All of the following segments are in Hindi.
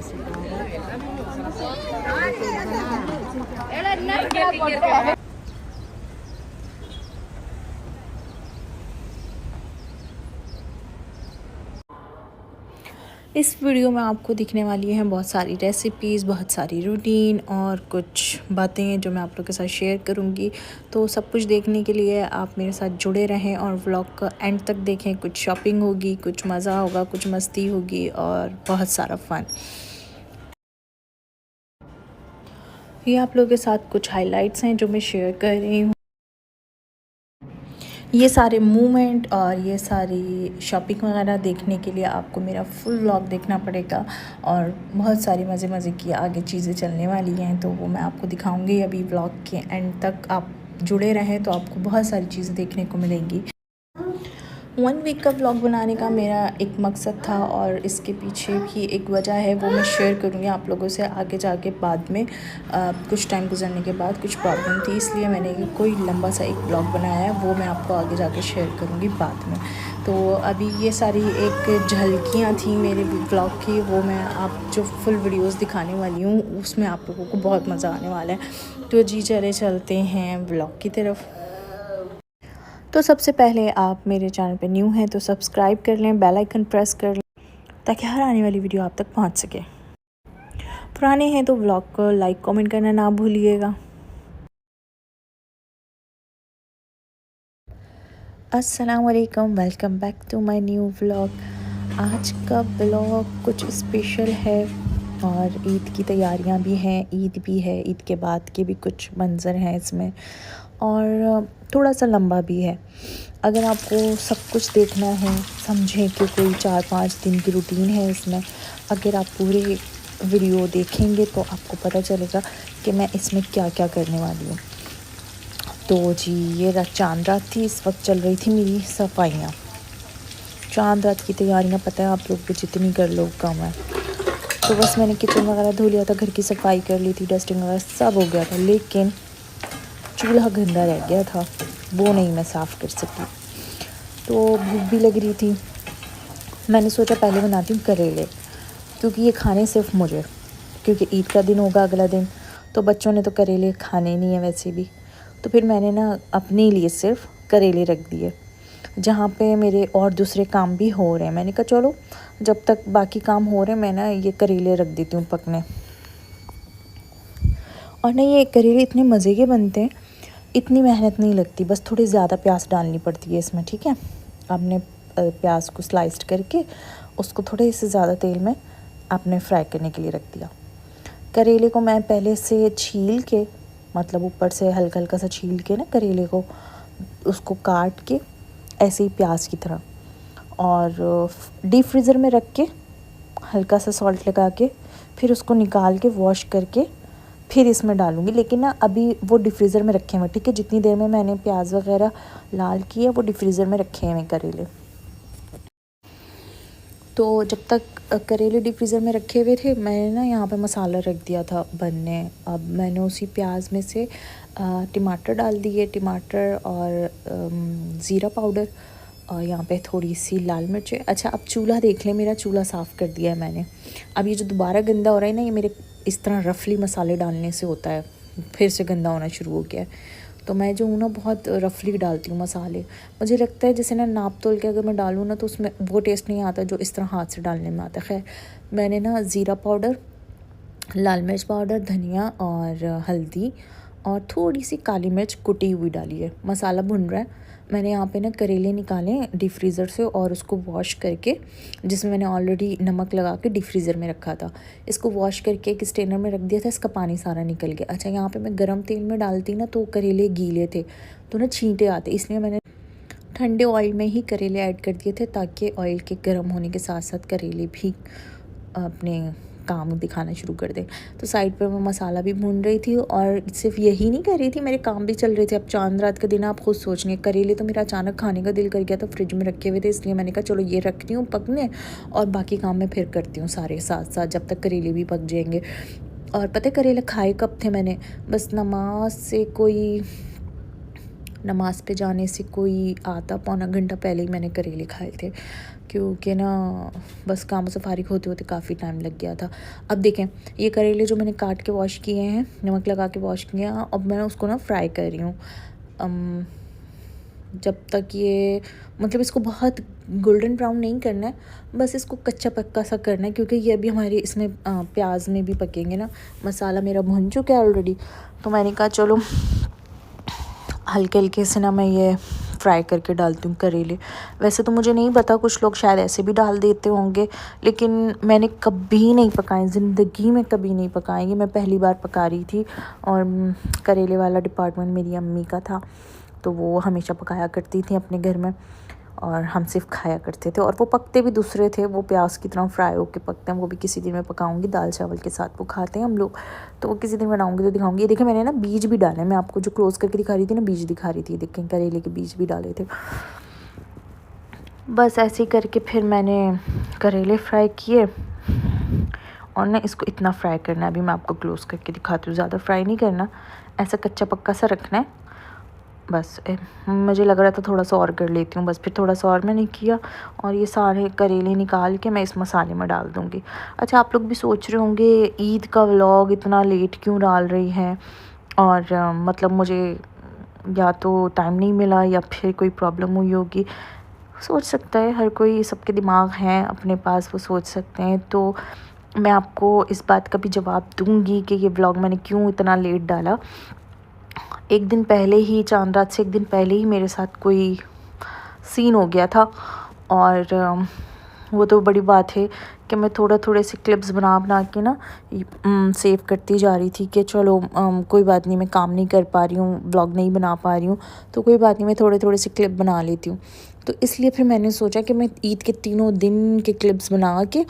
इस वीडियो में आपको दिखने वाली हैं बहुत सारी रेसिपीज़, बहुत सारी रूटीन और कुछ बातें जो मैं आप लोगों के साथ शेयर करूंगी। तो सब कुछ देखने के लिए आप मेरे साथ जुड़े रहें और व्लॉग का एंड तक देखें। कुछ शॉपिंग होगी, कुछ मज़ा होगा, कुछ मस्ती होगी और बहुत सारा फ़न। ये आप लोगों के साथ कुछ हाइलाइट्स हैं जो मैं शेयर कर रही हूँ। ये सारे मूवमेंट और ये सारी शॉपिंग वगैरह देखने के लिए आपको मेरा फुल व्लॉग देखना पड़ेगा और बहुत सारी मज़े की आगे चीज़ें चलने वाली हैं, तो वो मैं आपको दिखाऊंगी। अभी व्लॉग के एंड तक आप जुड़े रहें तो आपको बहुत सारी चीज़ें देखने को मिलेंगी। 1 वीक का व्लॉग बनाने का मेरा एक मकसद था और इसके पीछे भी एक वजह है, वो मैं शेयर करूँगी आप लोगों से आगे जाके बाद में। कुछ टाइम गुजरने के बाद कुछ प्रॉब्लम थी, इसलिए मैंने कोई लंबा सा एक व्लॉग बनाया है, वो मैं आपको आगे जाके शेयर करूँगी बाद में। तो अभी ये सारी एक झलकियाँ थी मेरे व्लॉग की, वो मैं आप जो फुल वीडियोस दिखाने वाली हूँ उसमें आप लोगों को बहुत मज़ा आने वाला है। तो जी चलते हैं व्लॉग की तरफ। तो सबसे पहले आप मेरे चैनल पे न्यू हैं तो सब्सक्राइब कर लें, बेल आइकन प्रेस कर लें ताकि हर आने वाली वीडियो आप तक पहुंच सके। पुराने हैं तो व्लॉग को लाइक कमेंट करना ना भूलिएगा। अस्सलाम वालेकुम, welcome back to my new vlog. आज का व्लॉग कुछ स्पेशल है और ईद की तैयारियां भी हैं, ईद भी है, ईद के बाद के भी कुछ मंज़र हैं इसमें और थोड़ा सा लंबा भी है। अगर आपको सब कुछ देखना है, समझें कि कोई 4-5 दिन की रूटीन है इसमें। अगर आप पूरी वीडियो देखेंगे तो आपको पता चलेगा कि मैं इसमें क्या क्या करने वाली हूँ। तो जी ये चांद रात थी, इस वक्त चल रही थी मेरी सफाइयाँ। चांद रात की तैयारियाँ पता है आप लोग भी जितनी कर लो कम है। तो बस मैंने किचन वगैरह धो लिया था, घर की सफाई कर ली थी, डस्टिंग वगैरह सब हो गया था, लेकिन चूल्हा गंदा रह गया था, वो नहीं मैं साफ़ कर सकी। तो भूख भी लग रही थी, मैंने सोचा पहले बनाती हूँ करेले, क्योंकि ये खाने सिर्फ मुझे, क्योंकि ईद का दिन होगा अगला दिन, तो बच्चों ने तो करेले खाने नहीं है वैसे भी। तो फिर मैंने ना अपने लिए सिर्फ करेले रख दिए, जहाँ पे मेरे और दूसरे काम भी हो रहे हैं। मैंने कहा चलो जब तक बाकी काम हो रहे हैं मैं ना ये करेले रख देती हूँ पकने। और नहीं ये करेले इतने मज़े के बनते हैं, इतनी मेहनत नहीं लगती, बस थोड़ी ज़्यादा प्याज डालनी पड़ती है इसमें, ठीक है। आपने प्याज को स्लाइस्ड करके उसको थोड़े से ज़्यादा तेल में आपने फ्राई करने के लिए रख दिया। करेले को मैं पहले से छील के, मतलब ऊपर से हल्का हल्का सा छील के ना करेले को, उसको काट के ऐसे ही प्याज की तरह, और डीप फ्रीज़र में रख के हल्का सा सॉल्ट लगा के फिर उसको निकाल के वॉश करके फिर इसमें डालूँगी। लेकिन ना अभी वो डिफ्रीज़र में रखे हुए, ठीक है। जितनी देर में मैंने प्याज वगैरह लाल किया वो डिफ्रीज़र में रखे हुए करेले। तो जब तक करेले डिफ्रीज़र में रखे हुए थे, मैंने ना यहाँ पे मसाला रख दिया था बनने। अब मैंने उसी प्याज में से टमाटर डाल दिए, टमाटर और ज़ीरा पाउडर, और यहाँ पे थोड़ी सी लाल मिर्चें। अच्छा अब चूल्हा देख लें, मेरा चूल्हा साफ़ कर दिया है मैंने। अब ये जो दोबारा गंदा हो रहा है ना, ये मेरे इस तरह रफली मसाले डालने से होता है, फिर से गंदा होना शुरू हो गया है। तो मैं जो हूँ ना बहुत रफली डालती हूँ मसाले। मुझे लगता है जैसे ना नाप तोल के अगर मैं डालूँ ना तो उसमें वो टेस्ट नहीं आता जो इस तरह हाथ से डालने में आता है। खैर मैंने ना ज़ीरा पाउडर, लाल मिर्च पाउडर, धनिया और हल्दी और थोड़ी सी काली मिर्च कुटी हुई डाली है। मसाला भुन रहा है। मैंने यहाँ पे ना करेले निकाले डीप फ्रीज़र से और उसको वॉश करके, जिसमें मैंने ऑलरेडी नमक लगा के डीप फ्रीज़र में रखा था, इसको वॉश करके एक स्ट्रेनर में रख दिया था, इसका पानी सारा निकल गया। अच्छा यहाँ पे मैं गर्म तेल में डालती ना तो करेले गीले थे तो ना छींटे आते, इसलिए मैंने ठंडे ऑयल में ही करेले ऐड कर दिए थे ताकि ऑयल के गर्म होने के साथ साथ करेले भी अपने काम दिखाना शुरू कर दे। तो साइड पर मैं मसाला भी भून रही थी और सिर्फ यही नहीं कर रही थी, मेरे काम भी चल रहे थे। अब चांद रात का दिन आप खुद सोचने, करेले तो मेरा अचानक खाने का दिल कर गया, तो फ्रिज में रखे हुए थे, इसलिए मैंने कहा चलो ये रखती हूँ पकने और बाकी काम मैं फिर करती हूँ सारे साथ साथ जब तक करेले भी पक जाएंगे। और पता है करेले खाए कब थे मैंने, बस नमाज़ पे जाने से कोई आधा पौना घंटा पहले ही मैंने करेले खाए थे, क्योंकि ना बस कामों से फारिग होते होते काफ़ी टाइम लग गया था। अब देखें, ये करेले जो मैंने काट के वॉश किए हैं, नमक लगा के वॉश किए हैं, अब मैं उसको ना फ्राई कर रही हूँ। जब तक ये मतलब इसको बहुत गोल्डन ब्राउन नहीं करना है, बस इसको कच्चा पक्का सा करना है, क्योंकि ये अभी हमारे इसमें प्याज में भी पकेंगे ना। मसाला मेरा भुन चुका है ऑलरेडी, तो मैंने कहा चलो हल्के हल्के से ना मैं ये फ्राई करके डालती हूँ करेले। वैसे तो मुझे नहीं पता, कुछ लोग शायद ऐसे भी डाल देते होंगे, लेकिन मैंने कभी नहीं पकाए, ज़िंदगी में कभी नहीं पकाए, ये मैं पहली बार पका रही थी। और करेले वाला डिपार्टमेंट मेरी अम्मी का था, तो वो हमेशा पकाया करती थी अपने घर में, और हम सिर्फ खाया करते थे। और वो पकते भी दूसरे थे, वो प्याज की तरह फ्राई होके पकते हैं। वो भी किसी दिन मैं पकाऊंगी, दाल चावल के साथ वो खाते हैं हम लोग, तो वो किसी दिन बनाऊंगी तो दिखाऊंगी। ये देखें, मैंने ना बीज भी डाले, मैं आपको जो क्लोज़ करके दिखा रही थी ना, बीज दिखा रही थी, देखें करेले के बीज भी डाले थे। बस ऐसे ही करके फिर मैंने करेले फ्राई किए, और ना इसको इतना फ्राई करना है, अभी मैं आपको क्लोज़ करके दिखाती हूँ। ज़्यादा फ्राई नहीं करना, ऐसा कच्चा पक्का सा रखना है बस। मुझे लग रहा था थोड़ा सा और कर लेती हूँ, बस फिर थोड़ा सा और मैंने किया, और ये सारे करेले निकाल के मैं इस मसाले में डाल दूँगी। अच्छा, आप लोग भी सोच रहे होंगे ईद का व्लॉग इतना लेट क्यों डाल रही हैं, और मतलब मुझे या तो टाइम नहीं मिला या फिर कोई प्रॉब्लम हुई होगी। सोच सकता है हर कोई, सबके दिमाग हैं अपने पास, वो सोच सकते हैं। तो मैं आपको इस बात का भी जवाब दूँगी कि ये व्लॉग मैंने क्यों इतना लेट डाला। एक दिन पहले ही, चांद रात से एक दिन पहले ही मेरे साथ कोई सीन हो गया था, और वो तो बड़ी बात है कि मैं थोड़े से क्लिप्स बना के ना सेव करती जा रही थी कि चलो कोई बात नहीं, मैं काम नहीं कर पा रही हूँ, व्लॉग नहीं बना पा रही हूँ, तो कोई बात नहीं, मैं थोड़े से क्लिप बना लेती हूँ। तो इसलिए फिर मैंने सोचा कि मैं ईद के तीनों दिन के क्लिप्स बना के,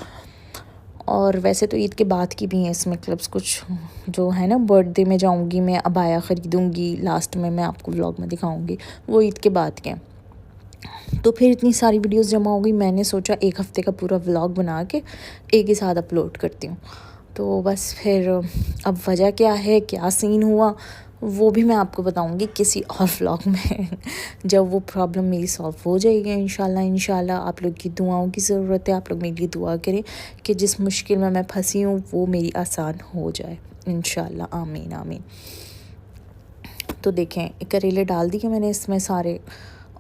और वैसे तो ईद के बाद की भी हैं इसमें क्लिप्स कुछ, जो है ना बर्थडे में जाऊंगी मैं, अबाया ख़रीदूँगी, लास्ट में मैं आपको व्लॉग में दिखाऊंगी, वो ईद के बाद के। तो फिर इतनी सारी वीडियोस जमा हो गई, मैंने सोचा एक हफ़्ते का पूरा व्लॉग बना के एक ही साथ अपलोड करती हूँ। तो बस फिर अब वजह क्या है, क्या सीन हुआ, वो भी मैं आपको बताऊंगी किसी और व्लॉग में जब वो प्रॉब्लम मेरी सॉल्व हो जाएगी इंशाल्लाह। आप लोग की दुआओं की ज़रूरत है, आप लोग मेरे लिए दुआ करें कि जिस मुश्किल में मैं फंसी हूँ वो मेरी आसान हो जाए इंशाल्लाह, आमीन आमीन। तो देखें, करेले डाल दिए मैंने इसमें सारे,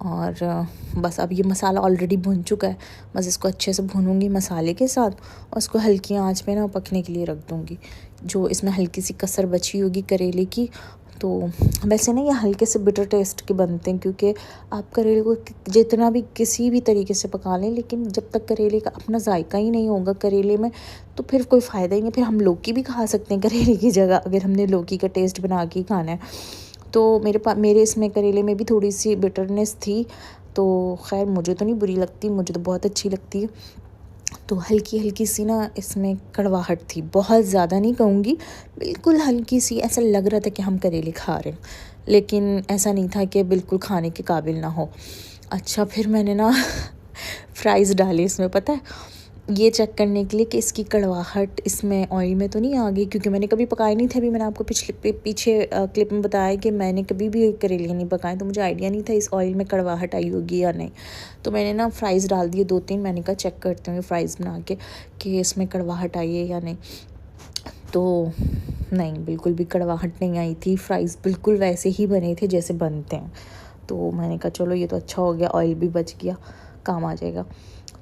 और बस अब ये मसाला ऑलरेडी भुन चुका है, बस इसको अच्छे से भूनूंगी मसाले के साथ, और इसको हल्की आंच पे ना पकने के लिए रख दूंगी। जो इसमें हल्की सी कसर बची होगी करेले की, तो वैसे ना ये हल्के से बिटर टेस्ट के बनते हैं, क्योंकि आप करेले को जितना भी किसी भी तरीके से पका लें, लेकिन जब तक करेले का अपना जायका ही नहीं होगा करेले में, तो फिर कोई फ़ायदा ही नहीं। फिर हम लौकी भी खा सकते हैं करेले की जगह, अगर हमने लौकी का टेस्ट बना के खाना है। तो मेरे इसमें करेले में भी थोड़ी सी बिटरनेस थी, तो खैर मुझे तो नहीं बुरी लगती, मुझे तो बहुत अच्छी लगती है। तो हल्की हल्की सी ना इसमें कड़वाहट थी, बहुत ज़्यादा नहीं कहूँगी, बिल्कुल हल्की सी, ऐसा लग रहा था कि हम करेले खा रहे हैं, लेकिन ऐसा नहीं था कि बिल्कुल खाने के काबिल ना हो। अच्छा, फिर मैंने ना फ्राइज़ डाले इसमें, पता है, ये चेक करने के लिए कि इसकी कड़वाहट इसमें ऑयल में तो नहीं आ गई, क्योंकि मैंने कभी पकाए नहीं थे। अभी मैंने आपको पीछे क्लिप में बताया कि मैंने कभी भी करेले नहीं पकाए, तो मुझे आइडिया नहीं था इस ऑयल में कड़वाहट आई होगी या नहीं। तो मैंने ना फ्राइज़ डाल दिए 2-3, मैंने कहा चेक करते हैं फ्राइज़ बना के कि इसमें कड़वाहट आई है या नहीं। तो नहीं, बिल्कुल भी कड़वाहट नहीं आई थी, फ्राइज़ बिल्कुल वैसे ही बने थे जैसे बनते हैं। तो मैंने कहा चलो ये तो अच्छा हो गया, ऑयल भी बच गया, काम आ जाएगा।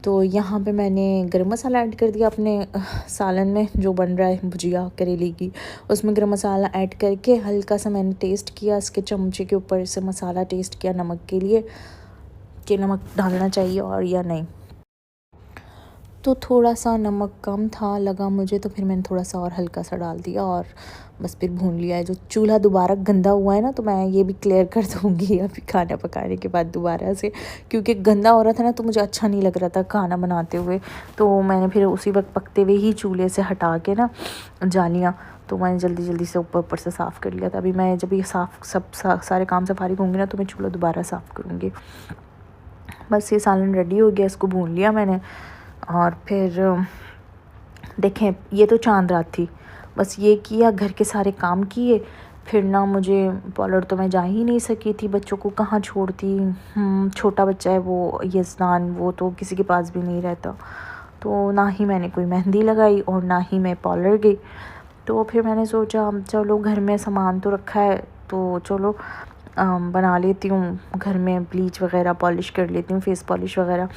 तो यहाँ पे मैंने गरम मसाला ऐड कर दिया अपने सालन में, जो बन रहा है भुजिया करेले की, उसमें गरम मसाला ऐड करके हल्का सा मैंने टेस्ट किया, इसके चमचे के ऊपर से मसाला टेस्ट किया नमक के लिए, कि नमक डालना चाहिए और या नहीं। तो थोड़ा सा नमक कम था लगा मुझे, तो फिर मैंने थोड़ा सा और हल्का सा डाल दिया, और बस फिर भून लिया है। जो चूल्हा दोबारा गंदा हुआ है ना, तो मैं ये भी क्लियर कर दूँगी अभी खाना पकाने के बाद दोबारा से, क्योंकि गंदा हो रहा था ना, तो मुझे अच्छा नहीं लग रहा था खाना बनाते हुए। तो मैंने फिर उसी वक्त पकते हुए ही चूल्हे से हटा के ना जालियाँ, तो मैंने जल्दी से ऊपर से साफ़ कर लिया था। अभी मैं जब ये सारे काम से फारिग होंगी ना, तो मैं चूल्हा दोबारा साफ़ करूँगी। बस ये सालन रेडी हो गया, इसको भून लिया मैंने, और फिर देखें, ये तो चांद रात थी, बस ये किया, घर के सारे काम किए, फिर ना मुझे पार्लर तो मैं जा ही नहीं सकी थी, बच्चों को कहाँ छोड़ती। छोटा बच्चा है वो यज़दान, वो तो किसी के पास भी नहीं रहता। तो ना ही मैंने कोई मेहंदी लगाई और ना ही मैं पार्लर गई। तो फिर मैंने सोचा चलो घर में सामान तो रखा है, तो चलो बना लेती हूँ घर में, ब्लीच वगैरह पॉलिश कर लेती हूँ, फ़ेस पॉलिश वगैरह।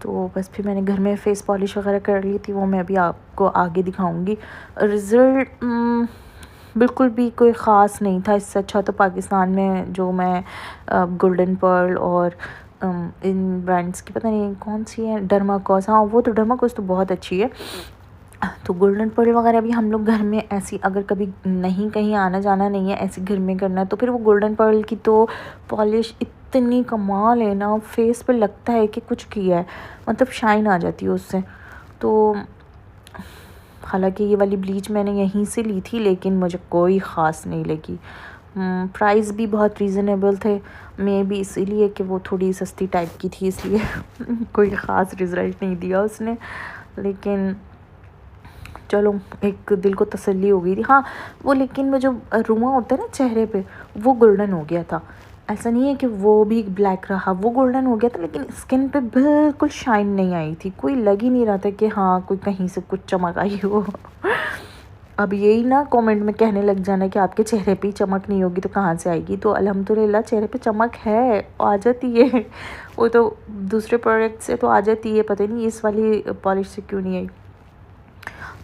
तो बस फिर मैंने घर में फ़ेस पॉलिश वगैरह कर ली थी, वो मैं अभी आपको आगे दिखाऊंगी। रिज़ल्ट बिल्कुल भी कोई ख़ास नहीं था। इससे अच्छा तो पाकिस्तान में जो मैं गोल्डन पर्ल और इन ब्रांड्स की पता नहीं कौन सी है, डर्माकोस, हाँ वो तो डर्माकोस तो बहुत अच्छी है। तो गोल्डन पर्ल वगैरह भी हम लोग घर में ऐसी, अगर कभी नहीं कहीं आना जाना नहीं है, ऐसे घर में करना है, तो फिर वो गोल्डन पर्ल की तो पॉलिश इतनी कमाल है ना, फेस पे लगता है कि कुछ किया है, मतलब शाइन आ जाती है उससे। तो हालांकि ये वाली ब्लीच मैंने यहीं से ली थी, लेकिन मुझे कोई ख़ास नहीं लगी। प्राइस भी बहुत रीज़नेबल थे, मे भी इसीलिए कि वो थोड़ी सस्ती टाइप की थी, इसलिए कोई ख़ास रिज़ल्ट नहीं दिया उसने। लेकिन चलो एक दिल को तसल्ली हो गई थी। हाँ वो, लेकिन वो जो रुआं होता है ना चेहरे पे, वो गोल्डन हो गया था। ऐसा नहीं है कि वो भी ब्लैक रहा, वो गोल्डन हो गया था, लेकिन स्किन पे बिल्कुल शाइन नहीं आई थी। कोई लग ही नहीं रहा था कि हाँ कोई कहीं से कुछ चमक आई हो। अब यही ना कमेंट में कहने लग जाना कि आपके चेहरे पे ही चमक नहीं होगी तो कहाँ से आएगी। तो अल्हम्दुलिल्लाह चेहरे पे चमक है, आ जाती है। वो तो दूसरे प्रोडक्ट से तो आ जाती है, पता नहीं इस वाली पॉलिश से क्यों नहीं आई।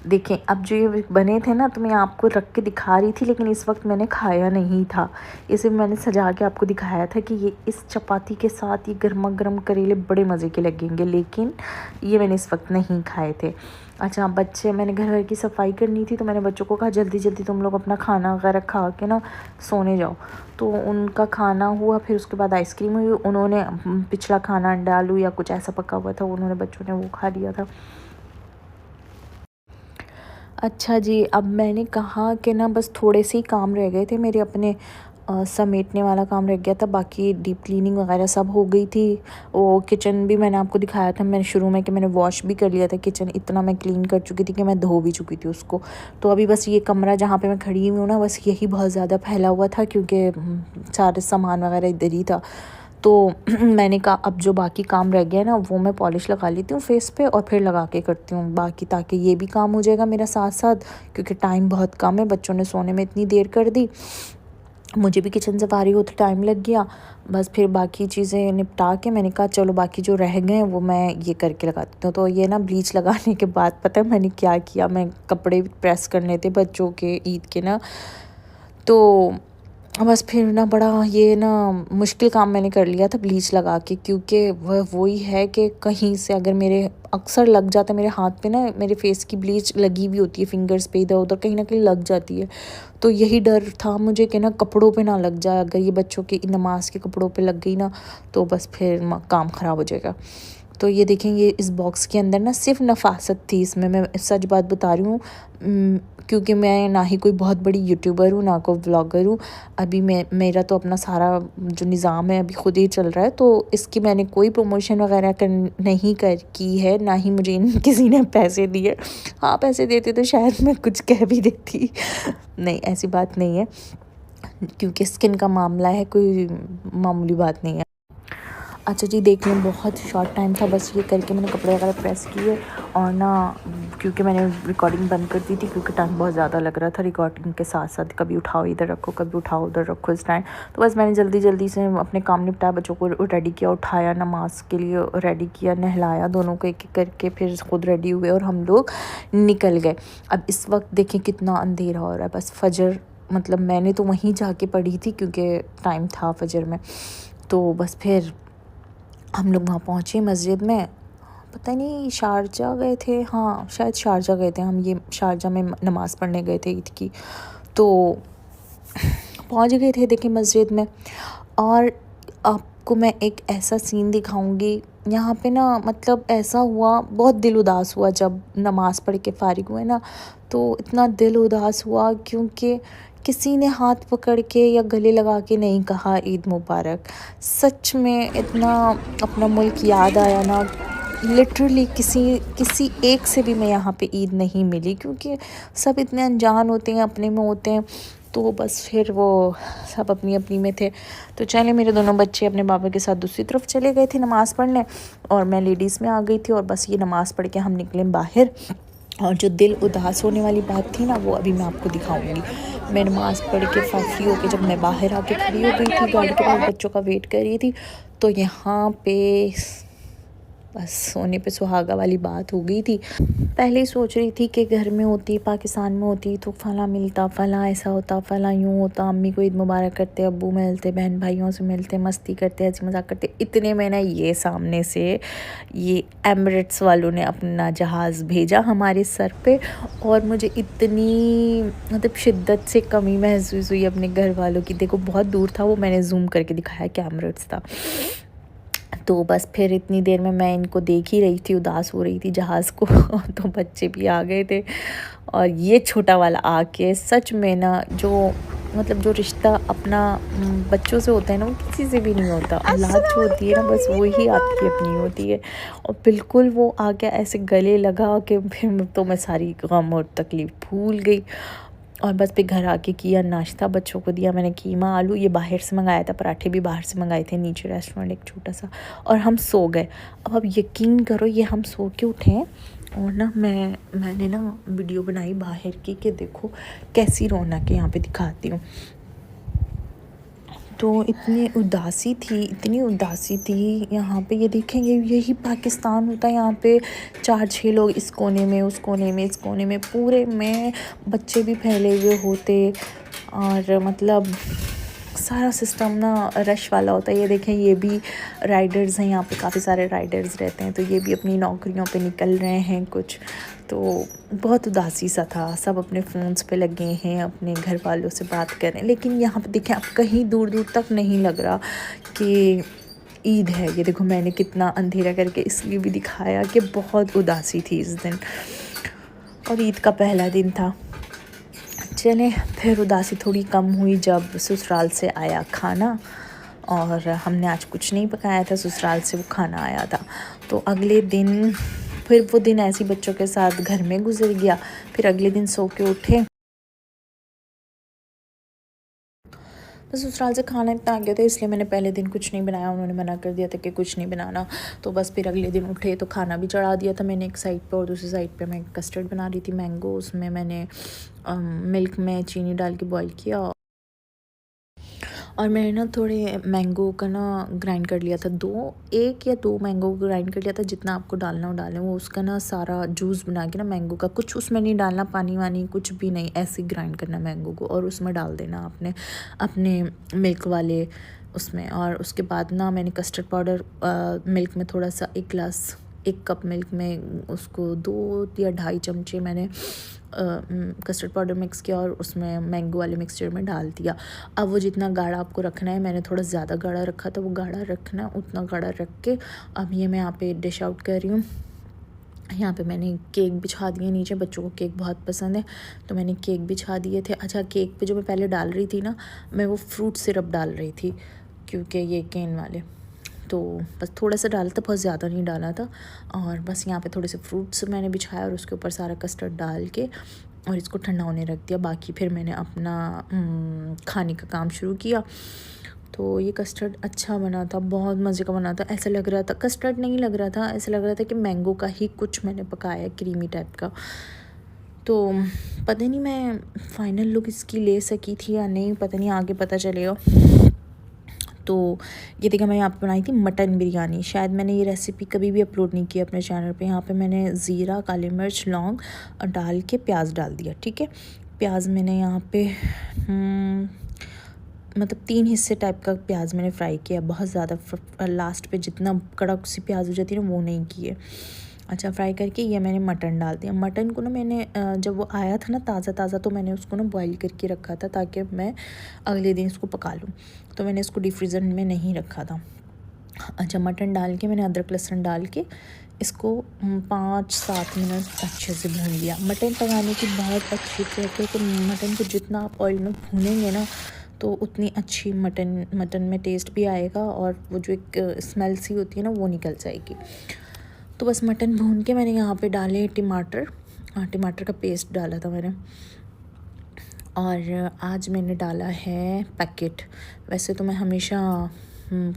देखें अब जो ये बने थे ना, तो मैं आपको रख के दिखा रही थी, लेकिन इस वक्त मैंने खाया नहीं था। इसे मैंने सजा के आपको दिखाया था कि ये इस चपाती के साथ ये गर्मा गर्म करेले बड़े मज़े के लगेंगे, लेकिन ये मैंने इस वक्त नहीं खाए थे। अच्छा बच्चे, मैंने घर भर की सफाई करनी थी, तो मैंने बच्चों को कहा जल्दी जल्दी तुम लोग अपना खाना वगैरह खा के ना सोने जाओ। तो उनका खाना हुआ, फिर उसके बाद आइसक्रीम हुई। उन्होंने पिछला खाना अंडा आलू या कुछ ऐसा पका हुआ था, उन्होंने बच्चों ने वो खा लिया था। अच्छा जी, अब मैंने कहा कि ना बस थोड़े से ही काम रह गए थे मेरे, अपने समेटने वाला काम रह गया था, बाकी डीप क्लीनिंग वगैरह सब हो गई थी। वो किचन भी मैंने आपको दिखाया था मैंने शुरू में कि मैंने वॉश भी कर लिया था किचन, इतना मैं क्लीन कर चुकी थी कि मैं धो भी चुकी थी उसको। तो अभी बस ये कमरा जहाँ पे मैं खड़ी हुई हूँ ना, बस यही बहुत ज़्यादा फैला हुआ था, क्योंकि सारे सामान वगैरह इधर ही था। तो मैंने कहा अब जो बाकी काम रह गया ना, वो मैं पॉलिश लगा लेती हूँ फेस पे और फिर लगा के करती हूँ बाकी, ताकि ये भी काम हो जाएगा मेरा साथ साथ, क्योंकि टाइम बहुत कम है, बच्चों ने सोने में इतनी देर कर दी, मुझे भी किचन से फारिग होते टाइम लग गया। बस फिर बाकी चीज़ें निपटा के मैंने कहा चलो बाकी जो रह गए हैं वो मैं ये करके लगाती हूँ। तो ये ना ब्लीच लगाने के बाद पता है मैंने क्या किया, मैं कपड़े प्रेस करने थे बच्चों के ईद के ना, तो बस फिर ना बड़ा ये ना मुश्किल काम मैंने कर लिया था ब्लीच लगा के, क्योंकि वह वही है कि कहीं से अगर मेरे अक्सर लग जाता है मेरे हाथ पे ना, मेरे फेस की ब्लीच लगी हुई होती है फिंगर्स पे, इधर उधर कहीं ना कहीं लग जाती है। तो यही डर था मुझे कि ना कपड़ों पे ना लग जाए, अगर ये बच्चों के नमाज के कपड़ों पे लग गई ना तो बस फिर काम ख़राब हो जाएगा। तो ये देखेंगे इस बॉक्स के अंदर ना सिर्फ नफासत थी इसमें, मैं सच बात बता रही हूँ, क्योंकि मैं ना ही कोई बहुत बड़ी यूट्यूबर हूँ ना कोई व्लॉगर हूँ। अभी मेरा तो अपना सारा जो निज़ाम है अभी खुद ही चल रहा है, तो इसकी मैंने कोई प्रमोशन वगैरह नहीं की है, ना ही मुझे किसी ने पैसे दिए। हाँ पैसे देते तो शायद मैं कुछ कह भी देती। नहीं ऐसी बात नहीं है, क्योंकि स्किन का मामला है, कोई मामूली बात नहीं है। अच्छा जी देखिए बहुत शॉर्ट टाइम था, बस ये करके मैंने कपड़े वगैरह प्रेस किए और ना, क्योंकि मैंने रिकॉर्डिंग बंद कर दी थी क्योंकि टाइम बहुत ज़्यादा लग रहा था रिकॉर्डिंग के साथ साथ, कभी उठाओ इधर रखो कभी उठाओ उधर रखो इस टाइम। तो बस मैंने जल्दी जल्दी से अपने काम निपटाया, बच्चों को रेडी किया, उठाया, नमाज के लिए रेडी किया, नहलाया दोनों को एक एक करके, फिर खुद रेडी हुए और हम लोग निकल गए। अब इस वक्त देखें कितना अंधेरा हो रहा है, बस फजर, मतलब मैंने तो वहीं जाके पढ़ी थी क्योंकि टाइम था फजर में। तो बस फिर हम लोग वहाँ पहुँचे मस्जिद में, पता नहीं शारजा गए थे, हाँ शायद शारजा गए थे हम, ये शारजा में नमाज़ पढ़ने गए थे ईद की। तो पहुँच गए थे देखिए मस्जिद में, और आपको मैं एक ऐसा सीन दिखाऊंगी यहाँ पे ना, मतलब ऐसा हुआ बहुत दिल उदास हुआ जब नमाज़ पढ़ के फ़ारिग हुए ना, तो इतना दिल उदास हुआ क्योंकि किसी ने हाथ पकड़ के या गले लगा के नहीं कहा ईद मुबारक। सच में इतना अपना मुल्क याद आया ना, लिटरली किसी एक से भी मैं यहाँ पे ईद नहीं मिली, क्योंकि सब इतने अनजान होते हैं, अपने में होते हैं। तो बस फिर वो सब अपनी अपनी में थे। तो चले, मेरे दोनों बच्चे अपने बाबा के साथ दूसरी तरफ चले गए थे नमाज़ पढ़ने, और मैं लेडीज़ में आ गई थी। और बस ये नमाज़ पढ़ के हम निकले बाहर। और जो दिल उदास होने वाली बात थी ना, वो अभी मैं आपको दिखाऊंगी। मैं नमाज़ पढ़ के फ्री होके जब मैं बाहर आके खड़ी हो गई थी, गाड़ी के पास बच्चों का वेट कर रही थी, तो यहाँ पे बस सोने पे सुहागा वाली बात हो गई थी। पहले ही सोच रही थी कि घर में होती, पाकिस्तान में होती तो फ़लाँ मिलता, फ़लाँ ऐसा होता, फ़लाँ यूँ होता, अम्मी को ईद मुबारक करते, अब्बू मिलते, बहन भाइयों से मिलते, मस्ती करते, हंसी मजाक करते। इतने में ना ये सामने से ये एमिरेट्स वालों ने अपना जहाज़ भेजा हमारे सर पे, और मुझे इतनी मतलब शिद्दत से कमी महसूस हुई अपने घर वालों की। देखो बहुत दूर था वो, मैंने जूम करके दिखाया कि एमिरेट्स था। तो बस फिर इतनी देर में मैं इनको देख ही रही थी, उदास हो रही थी जहाज़ को तो बच्चे भी आ गए थे, और ये छोटा वाला आके सच में ना, जो मतलब जो रिश्ता अपना बच्चों से होता है ना, वो किसी से भी नहीं होता। औलाद जो होती है ना, बस वही आपकी अपनी होती है। और बिल्कुल वो आके ऐसे गले लगा के फिर तो मैं सारी गम और तकलीफ़ भूल गई। और बस फिर घर आके किया नाश्ता, बच्चों को दिया मैंने कीमा आलू, ये बाहर से मंगाया था, पराठे भी बाहर से मंगाए थे, नीचे रेस्टोरेंट एक छोटा सा, और हम सो गए। अब यकीन करो, ये हम सो के उठे हैं, और ना मैंने ना वीडियो बनाई बाहर की कि देखो कैसी रौनक है यहाँ पे, दिखाती हूँ। तो इतनी उदासी थी यहाँ पे। ये देखेंगे, यही पाकिस्तान होता है। यहाँ पे 4-6 लोग इस कोने में, उस कोने में, इस कोने में, पूरे में बच्चे भी फैले हुए होते, और मतलब सारा सिस्टम ना रश वाला होता है। ये देखें, ये भी राइडर्स हैं यहाँ पे, काफ़ी सारे राइडर्स रहते हैं, तो ये भी अपनी नौकरियों पे निकल रहे हैं कुछ। तो बहुत उदासी सा था, सब अपने फ़ोन्स पे लगे हैं, अपने घर वालों से बात कर रहे हैं। लेकिन यहाँ पे देखें, अब कहीं दूर दूर तक नहीं लग रहा कि ईद है। ये देखो, मैंने कितना अंधेरा करके इसलिए भी दिखाया कि बहुत उदासी थी इस दिन, और ईद का पहला दिन था। चले, फिर उदासी थोड़ी कम हुई जब ससुराल से आया खाना, और हमने आज कुछ नहीं पकाया था, ससुराल से वो खाना आया था। तो अगले दिन फिर वो दिन ऐसे बच्चों के साथ घर में गुजर गया। फिर अगले दिन सो के उठे, तो ससुराल से खाना इतना आ गया था, इसलिए मैंने पहले दिन कुछ नहीं बनाया। उन्होंने मना कर दिया था कि कुछ नहीं बनाना। तो बस फिर अगले दिन उठे तो खाना भी चढ़ा दिया था मैंने एक साइड पे, और दूसरी साइड पे मैं कस्टर्ड बना रही थी, मैंगो। उसमें मैंने मिल्क में चीनी डाल के बॉईल किया, और मैंने ना थोड़े मैंगो का ना ग्राइंड कर लिया था, 1 या 2 मैंगो को ग्राइंड कर लिया था। जितना आपको डालना हो डालें। वो उसका ना सारा जूस बना के ना मैंगो का, कुछ उसमें नहीं डालना, पानी वानी कुछ भी नहीं, ऐसे ग्राइंड करना मैंगो को, और उसमें डाल देना आपने अपने मिल्क वाले उसमें। और उसके बाद ना मैंने कस्टर्ड पाउडर मिल्क में थोड़ा सा, 1 कप मिल्क में उसको 2 या 2.5 चमचे मैंने कस्टर्ड पाउडर मिक्स किया, और उसमें मैंगो वाले मिक्सचर में डाल दिया। अब वो जितना गाढ़ा आपको रखना है, मैंने थोड़ा ज़्यादा गाढ़ा रखा था, वो गाढ़ा रखना, उतना गाढ़ा रख के अब ये मैं यहाँ पे डिश आउट कर रही हूँ। यहाँ पे मैंने केक बिछा दिए नीचे, बच्चों को केक बहुत पसंद है, तो मैंने केक बिछा दिए थे। अच्छा, केक पे जो मैं पहले डाल रही थी ना, मैं वो फ्रूट सिरप डाल रही थी, क्योंकि ये केन वाले, तो बस थोड़ा सा डाला था, बहुत ज़्यादा नहीं डाला था। और बस यहाँ पे थोड़े से फ्रूट्स मैंने बिछाया, और उसके ऊपर सारा कस्टर्ड डाल के, और इसको ठंडा होने रख दिया। बाकी फिर मैंने अपना खाने का काम शुरू किया। तो ये कस्टर्ड अच्छा बना था, बहुत मज़े का बना था। ऐसा लग रहा था, कस्टर्ड नहीं लग रहा था, ऐसा लग रहा था कि मैंगो का ही कुछ मैंने पकाया, क्रीमी टाइप का। तो पता नहीं मैं फ़ाइनल लुक इसकी ले सकी थी या नहीं, पता नहीं, आगे पता चलेगा। तो ये देखा, मैं यहाँ पे बनाई थी मटन बिरयानी। शायद मैंने ये रेसिपी कभी भी अपलोड नहीं की अपने चैनल पे। यहाँ पे मैंने ज़ीरा, काली मिर्च, लौंग डाल के प्याज डाल दिया, ठीक है। प्याज मैंने यहाँ पे मतलब 3 हिस्से टाइप का प्याज मैंने फ्राई किया, बहुत ज़्यादा लास्ट पे जितना कड़क सी प्याज हो जाती है ना, वो नहीं किए। अच्छा, फ्राई करके ये मैंने मटन डाल दिया। मटन को ना मैंने जब वो आया था ना ताज़ा, तो मैंने उसको ना बॉईल करके रखा था, ताकि मैं अगले दिन इसको पका लूँ। तो मैंने इसको डीप फ्रीज़र में नहीं रखा था। अच्छा, मटन डाल के मैंने अदरक लहसुन डाल के इसको 5-7 मिनट अच्छे से भून लिया। मटन पकाने की बहुत अच्छी ट्रिक है कि मटन को जितना आप ऑयल में भूनेंगे ना, तो उतनी अच्छी मटन में टेस्ट भी आएगा, और वो जो एक स्मेल सी होती है ना, वो निकल जाएगी। तो बस मटन भून के मैंने यहाँ पे डाले टमाटर का पेस्ट डाला था मैंने, और आज मैंने डाला है पैकेट। वैसे तो मैं हमेशा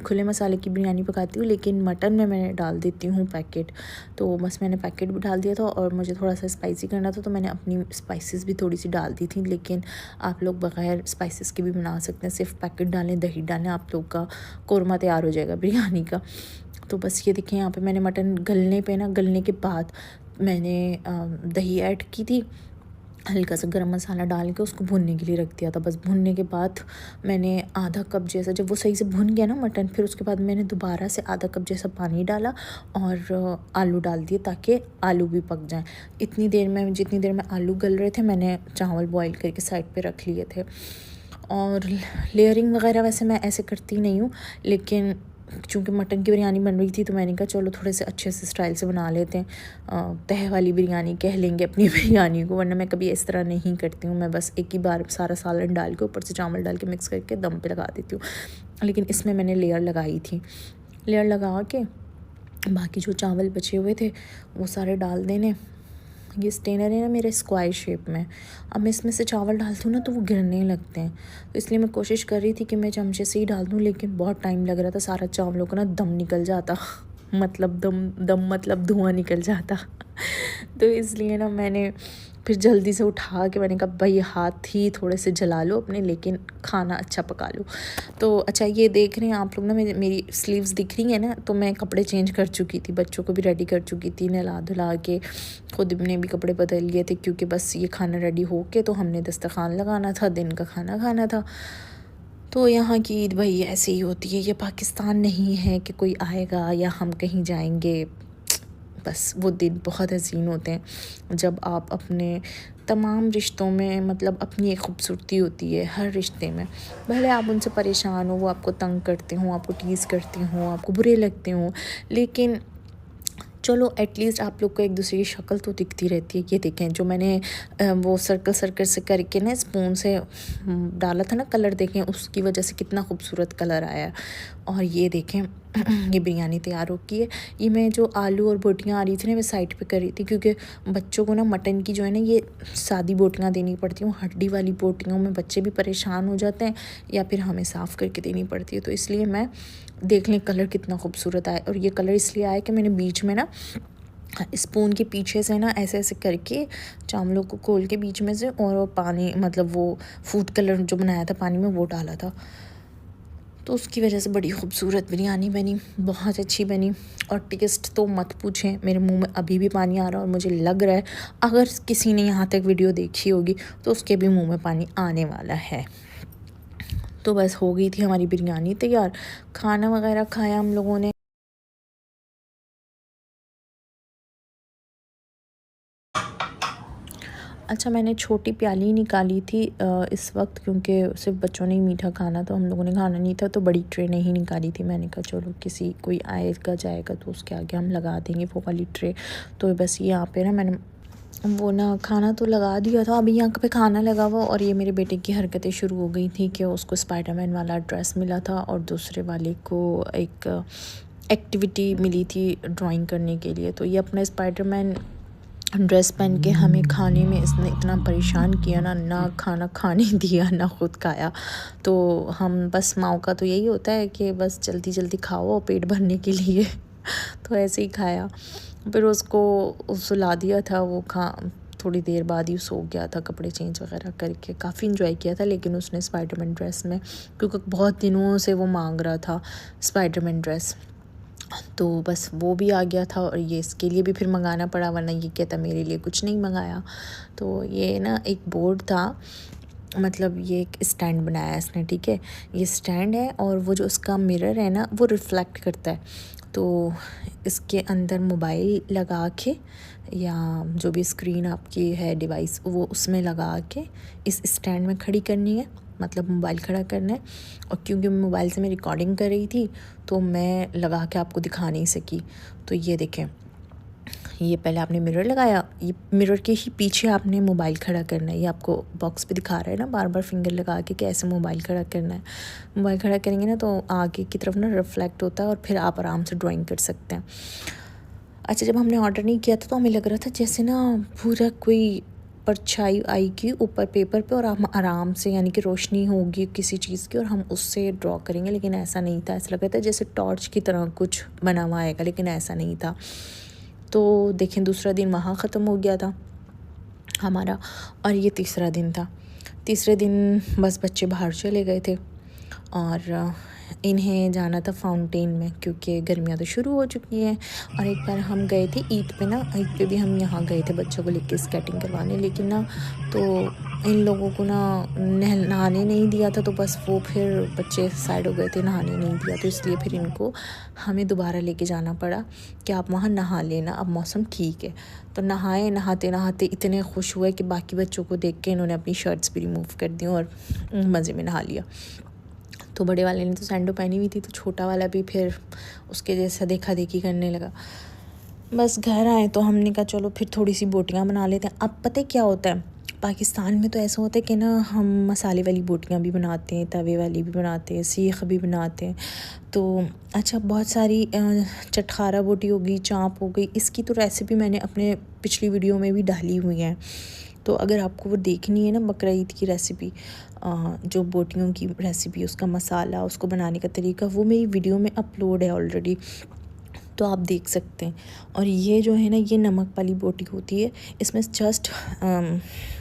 खुले मसाले की बिरयानी पकाती हूँ, लेकिन मटन में मैं डाल देती हूँ पैकेट। तो बस मैंने पैकेट भी डाल दिया था, और मुझे थोड़ा सा स्पाइसी करना था तो मैंने अपनी स्पाइसेस भी थोड़ी सी डाल दी थी। लेकिन आप लोग बग़ैर स्पाइसेस के भी बना सकते हैं, सिर्फ पैकेट डालें, दही डालें, आप लोग का कौरमा तैयार हो जाएगा बिरयानी का। तो बस ये देखें, यहाँ पे मैंने मटन गलने के बाद मैंने दही ऐड की थी, हल्का सा गरम मसाला डाल के उसको भुनने के लिए रख दिया था। बस भुनने के बाद मैंने आधा कप जैसा, जब वो सही से भुन गया ना मटन, फिर उसके बाद मैंने दोबारा से आधा कप जैसा पानी डाला और आलू डाल दिए ताकि आलू भी पक जाएं। जितनी देर में आलू गल रहे थे, मैंने चावल बॉईल करके साइड पे रख लिए थे। और लेयरिंग वगैरह वैसे मैं ऐसे करती नहीं हूँ, लेकिन चूँकि मटन की बिरयानी बन रही थी तो मैंने कहा चलो थोड़े से अच्छे से स्टाइल से बना लेते हैं, तह वाली बिरयानी कह लेंगे अपनी बिरयानी को, वरना मैं कभी इस तरह नहीं करती हूँ। मैं बस एक ही बार सारा सालन डाल के ऊपर से चावल डाल के मिक्स करके दम पे लगा देती हूँ। लेकिन इसमें मैंने लेयर लगाई थी, लेयर लगा के बाकी जो चावल बचे हुए थे वो सारे डाल देने। ये स्टेनर है ना मेरे स्क्वायर शेप में, अब मैं इसमें से चावल डालती हूँ ना तो वो गिरने लगते हैं, तो इसलिए मैं कोशिश कर रही थी कि मैं चमचे से ही डाल दूँ, लेकिन बहुत टाइम लग रहा था, सारा चावलों का ना दम निकल जाता मतलब दम मतलब धुआं निकल जाता तो इसलिए ना मैंने फिर जल्दी से उठा के मैंने कहा भाई हाथ ही थोड़े से जला लो अपने, लेकिन खाना अच्छा पका लो। तो अच्छा, ये देख रहे हैं आप लोग ना, मेरी स्लीव्स दिख रही हैं ना, तो मैं कपड़े चेंज कर चुकी थी, बच्चों को भी रेडी कर चुकी थी, नहला धुला के खुद ने भी कपड़े बदल लिए थे, क्योंकि बस ये खाना रेडी हो के तो हमने दस्तरखान लगाना था, दिन का खाना खाना था। तो यहाँ की ईद भाई ऐसे ही होती है, ये पाकिस्तान नहीं है कि कोई आएगा या हम कहीं जाएंगे। बस वो दिन बहुत हसीन होते हैं जब आप अपने तमाम रिश्तों में, मतलब अपनी एक खूबसूरती होती है हर रिश्ते में, भले आप उनसे परेशान हो, वो आपको तंग करते हों, आपको टीज़ करते हों, आपको बुरे लगते हों, लेकिन चलो एटलीस्ट आप लोग को एक दूसरे की शक्ल तो दिखती रहती है। ये देखें, जो मैंने वो सर्कल से करके ना स्पून से डाला था ना कलर, देखें उसकी वजह से कितना खूबसूरत कलर आया। और ये देखें ये बिरयानी तैयार हो गई है। ये मैं जो आलू और बोटियाँ आ रही थी ना, मैं साइड पे कर रही थी, क्योंकि बच्चों को ना मटन की जो है ना ये सादी बोटियाँ देनी पड़ती हैं, हड्डी वाली बोटियों में बच्चे भी परेशान हो जाते हैं, या फिर हमें साफ़ करके देनी पड़ती है। तो इसलिए मैं देख लें कलर कितना खूबसूरत आया, और ये कलर इसलिए आया कि मैंने बीच में ना स्पून के पीछे से ना ऐसे ऐसे करके चावलों को खोल के बीच में से, और पानी मतलब वो फूड कलर जो बनाया था पानी में वो डाला था, तो उसकी वजह से बड़ी खूबसूरत बिरयानी बनी, बहुत अच्छी बनी। और टेस्ट तो मत पूछें, मेरे मुंह में अभी भी पानी आ रहा है, और मुझे लग रहा है अगर किसी ने यहाँ तक वीडियो देखी होगी तो उसके भी मुंह में पानी आने वाला है। तो बस हो गई थी हमारी बिरयानी तैयार, खाना वगैरह खाया हम लोगों ने। अच्छा, मैंने छोटी प्याली निकाली थी इस वक्त, क्योंकि सिर्फ बच्चों ने ही मीठा खाना, तो हम लोगों ने खाना नहीं था, तो बड़ी ट्रे नहीं निकाली थी। मैंने कहा चलो किसी कोई आएगा जाएगा तो उसके आगे हम लगा देंगे वो वाली ट्रे। तो बस यहाँ पे ना मैंने वो ना खाना तो लगा दिया था, अभी यहाँ पे खाना लगा हुआ, और ये मेरे बेटे की हरकतें शुरू हो गई थी कि उसको स्पाइडरमैन वाला ड्रेस मिला था, और दूसरे वाले को एक एक्टिविटी मिली थी ड्राइंग करने के लिए। तो ये अपना स्पाइडरमैन ड्रेस पहन के हमें खाने में इसने इतना परेशान किया ना खाना खाने दिया ना खुद खाया। तो हम बस माँ का तो यही होता है कि बस जल्दी जल्दी खाओ पेट भरने के लिए तो ऐसे ही खाया। फिर उसको सुला दिया था, वो थोड़ी देर बाद ही सो गया था, कपड़े चेंज वगैरह करके काफ़ी इन्जॉय किया था। लेकिन उसने स्पाइडरमैन ड्रेस में, क्योंकि बहुत दिनों से वो मांग रहा था स्पाइडरमैन ड्रेस, तो बस वो भी आ गया था, और ये इसके लिए भी फिर मंगाना पड़ा, वरना ये कहता मेरे लिए कुछ नहीं मंगाया। तो ये ना एक बोर्ड था, मतलब ये एक स्टैंड बनाया है इसने, ठीक है, ये स्टैंड है, और वो जो उसका मिरर है ना वो रिफ़्लेक्ट करता है, तो इसके अंदर मोबाइल लगा के या जो भी स्क्रीन आपकी है डिवाइस वो उसमें लगा के इस स्टैंड में खड़ी करनी है, मतलब मोबाइल खड़ा करना है। और क्योंकि मोबाइल से मैं रिकॉर्डिंग कर रही थी तो मैं लगा के आपको दिखा नहीं सकी। तो ये देखें, ये पहले आपने मिरर लगाया, ये मिरर के ही पीछे आपने मोबाइल खड़ा करना है, ये आपको बॉक्स पे दिखा रहा है ना बार बार फिंगर लगा के कैसे मोबाइल खड़ा करना है। मोबाइल खड़ा करेंगे ना तो आगे की तरफ ना रिफ्लेक्ट होता है, और फिर आप आराम से ड्राइंग कर सकते हैं। अच्छा, जब हमने ऑर्डर नहीं किया था तो हमें लग रहा था जैसे ना पूरा कोई परछाई आएगी ऊपर पेपर पे और हम आराम से, यानी कि रोशनी होगी किसी चीज़ की और हम उससे ड्रॉ करेंगे। लेकिन ऐसा नहीं था, ऐसा लग रहा था जैसे टॉर्च की तरह कुछ बना हुआ आएगा, लेकिन ऐसा नहीं था। तो देखें, दूसरा दिन वहाँ ख़त्म हो गया था हमारा, और ये तीसरा दिन था। तीसरे दिन बस बच्चे बाहर चले गए थे और इन्हें जाना था फाउंटेन में, क्योंकि गर्मियाँ तो शुरू हो चुकी हैं। और एक बार हम गए थे ईद पे ना, ईद पे भी हम यहाँ गए थे बच्चों को लेके स्केटिंग करवाने, लेकिन ना तो इन लोगों को ना नहाने नहीं दिया था, तो बस वो फिर बच्चे साइड हो गए थे, नहाने नहीं दिया, तो इसलिए फिर इनको हमें दोबारा लेके जाना पड़ा कि आप वहाँ नहा लेना, अब मौसम ठीक है। तो नहाए, नहाते नहाते इतने खुश हुए कि बाकी बच्चों को देख के इन्होंने अपनी शर्ट्स भी रिमूव कर दी और मज़े में नहा लिया। तो बड़े वाले ने तो सैंडो पहनी हुई थी, तो छोटा वाला भी फिर उसके जैसा देखा देखी करने लगा। बस घर आए तो हमने कहा चलो फिर थोड़ी सी बोटियाँ बना लेते हैं। अब पता है क्या होता है, पाकिस्तान में तो ऐसा होता है कि ना हम मसाले वाली बोटियाँ भी बनाते हैं, तवे वाली भी बनाते हैं, सीख भी बनाते हैं। तो अच्छा, बहुत सारी चटखारा बोटी हो गई, चाँप हो गई, इसकी तो रेसिपी मैंने अपने पिछली वीडियो में भी डाली हुई है। तो अगर आपको वो देखनी है ना, बकरा ईद की रेसिपी, जो बोटियों की रेसिपी, उसका मसाला, उसको बनाने का तरीका, वो मेरी वीडियो में अपलोड है ऑलरेडी, तो आप देख सकते हैं। और ये जो है ना, ये नमक वाली बोटी होती है। इसमें जस्ट